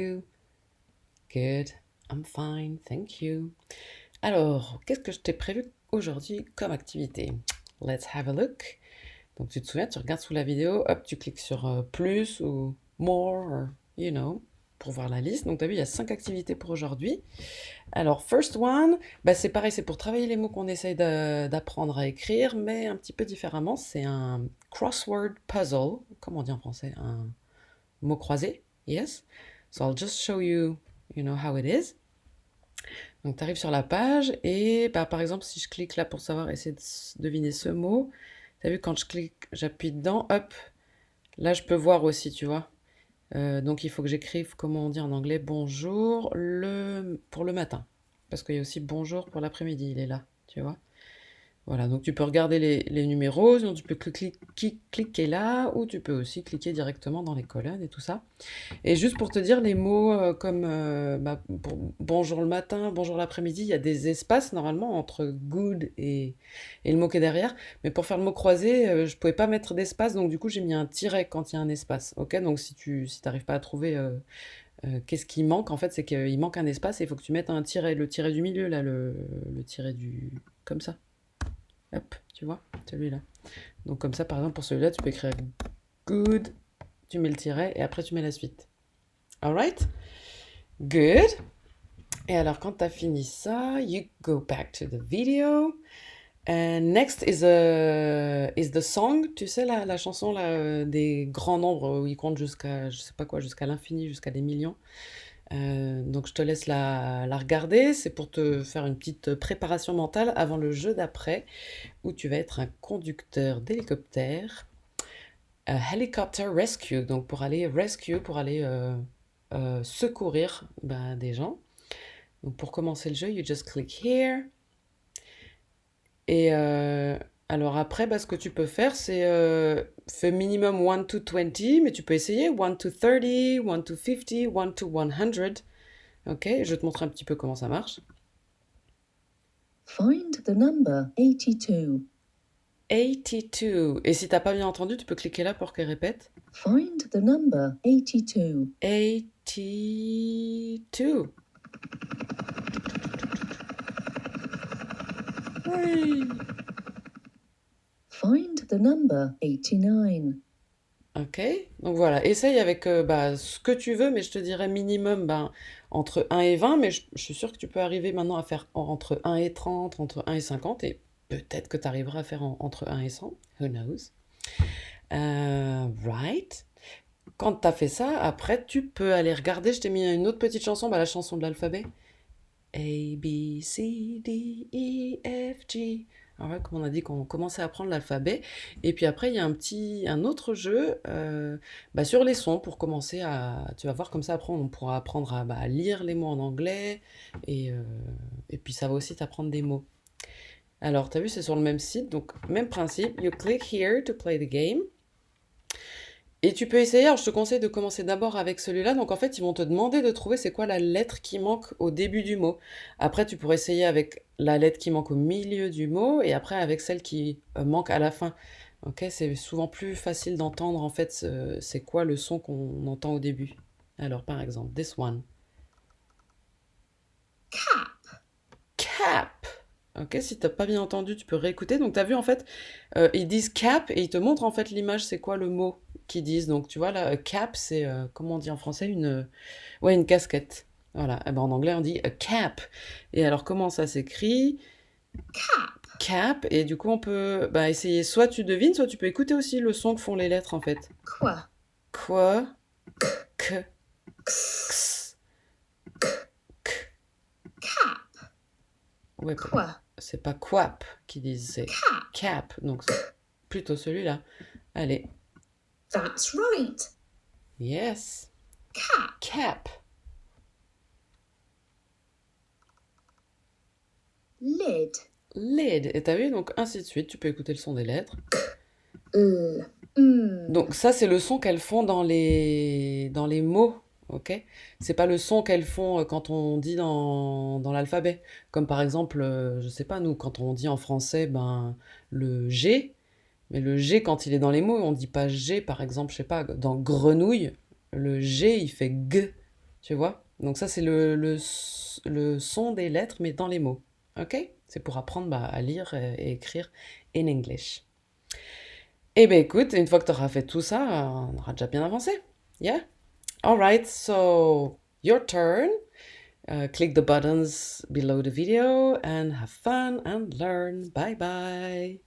Good. I'm fine, thank you. Alors, qu'est-ce que je t'ai prévu aujourd'hui comme activité? Let's have a look. Donc, tu te souviens, tu regardes sous la vidéo, hop, tu cliques sur plus ou more, or, pour voir la liste. Donc, tu as vu, il y a 5 activités pour aujourd'hui. Alors, first one, bah, c'est pareil, c'est pour travailler les mots qu'on essaye d'apprendre à écrire, mais un petit peu différemment. C'est un crossword puzzle. Comment on dit en français? Un mot croisé? Yes. So, I'll just show you, how it is. Donc, tu arrives sur la page et bah, par exemple, si je clique là pour savoir, essayer de deviner ce mot, tu as vu quand je clique, j'appuie dedans, hop, là je peux voir aussi, tu vois. Donc, il faut que j'écrive, comment on dit en anglais, bonjour pour le matin. Parce qu'il y a aussi bonjour pour l'après-midi, il est là, tu vois. Voilà, donc tu peux regarder les numéros, sinon tu peux cliquer là, ou tu peux aussi cliquer directement dans les colonnes et tout ça. Et juste pour te dire, les mots comme bah, pour bonjour le matin, bonjour l'après-midi, il y a des espaces normalement entre good et le mot qui est derrière. Mais pour faire le mot croisé, je pouvais pas mettre d'espace, donc du coup j'ai mis un tiret quand il y a un espace. Ok, donc si t'arrives pas à trouver qu'est-ce qui manque, en fait c'est qu'il manque un espace et il faut que tu mettes un tiret, le tiret du milieu là, le tiret du... comme ça. Hop, tu vois, celui-là. Donc comme ça par exemple pour celui-là tu peux écrire good, tu mets le tiret et après tu mets la suite. Alright? Good. Et alors, quand tu as fini ça, you go back to the video. And next is the song. Tu sais, la chanson là, des grands nombres où ils comptent jusqu'à, je sais pas quoi, jusqu'à l'infini, jusqu'à des millions. Donc, je te laisse la regarder. C'est pour te faire une petite préparation mentale avant le jeu d'après, où tu vas être un conducteur d'hélicoptère. Helicopter rescue. Donc, pour aller rescue, pour aller secourir bah, des gens. Donc pour commencer le jeu, you just click here. Et alors après, bah, ce que tu peux faire, c'est fais minimum 1 to 20, mais tu peux essayer 1 to 30, 1 to 50, 1 to 100. Ok, je te montre un petit peu comment ça marche. Find the number 82. 82. Et si t'as pas bien entendu, tu peux cliquer là pour qu'elle répète. Find the number 82. 82. Oui. Find the number 89. Ok, donc voilà, essaye avec bah, ce que tu veux, mais je te dirais minimum ben, entre 1 et 20, mais je suis sûre que tu peux arriver maintenant à faire entre 1 et 30, entre 1 et 50, et peut-être que tu arriveras à faire entre 1 et 100, who knows. Right. Quand tu as fait ça, après tu peux aller regarder, je t'ai mis une autre petite chanson, bah, la chanson de l'alphabet. A, B, C, D, E, F, G. Alors ouais, comme on a dit qu'on commençait à apprendre l'alphabet. Et puis après, il y a un autre jeu bah, sur les sons pour commencer à... Tu vas voir comme ça, après, on pourra apprendre à bah, lire les mots en anglais. Et puis ça va aussi t'apprendre des mots. Alors, tu as vu, c'est sur le même site. Donc, même principe. You click here to play the game. Et tu peux essayer, alors je te conseille de commencer d'abord avec celui-là. Donc en fait, ils vont te demander de trouver c'est quoi la lettre qui manque au début du mot. Après, tu pourrais essayer avec la lettre qui manque au milieu du mot et après avec celle qui manque à la fin. Ok, c'est souvent plus facile d'entendre en fait c'est quoi le son qu'on entend au début. Alors par exemple, this one. Cap. Cap. Ok, si t'as pas bien entendu, tu peux réécouter. Donc t'as vu en fait, ils disent cap et ils te montrent en fait l'image, c'est quoi le mot qu'ils disent. Donc tu vois là, cap, c'est comment on dit en français ouais, une casquette. Voilà. Eh ben, en anglais on dit a cap. Et alors comment ça s'écrit? Cap. Cap. Et du coup on peut bah, essayer. Soit tu devines, soit tu peux écouter aussi le son que font les lettres en fait. Qua. Quoi? K. X. X. K. Cap. Ouais, Qua. c'est pas quap qui disent, c'est Cap. cap. Donc c'est plutôt celui-là. Allez. That's right. Yes. Cap. Cap. Lid. Lid. Et t'as vu, donc ainsi de suite, tu peux écouter le son des lettres. L. Donc ça, c'est le son qu'elles font dans les mots, ok? C'est pas le son qu'elles font quand on dit dans l'alphabet. Comme par exemple, je sais pas, nous, quand on dit en français, ben, le G, mais le G, quand il est dans les mots, on dit pas G, par exemple, je sais pas, dans grenouille, le G, il fait G. Tu vois? Donc ça, c'est le son des lettres, mais dans les mots. OK? C'est pour apprendre bah, à lire et écrire in English. Eh ben écoute, une fois que tu auras fait tout ça, on aura déjà bien avancé. Yeah? Alright, so your turn. Click the buttons below the video and have fun and learn. Bye bye.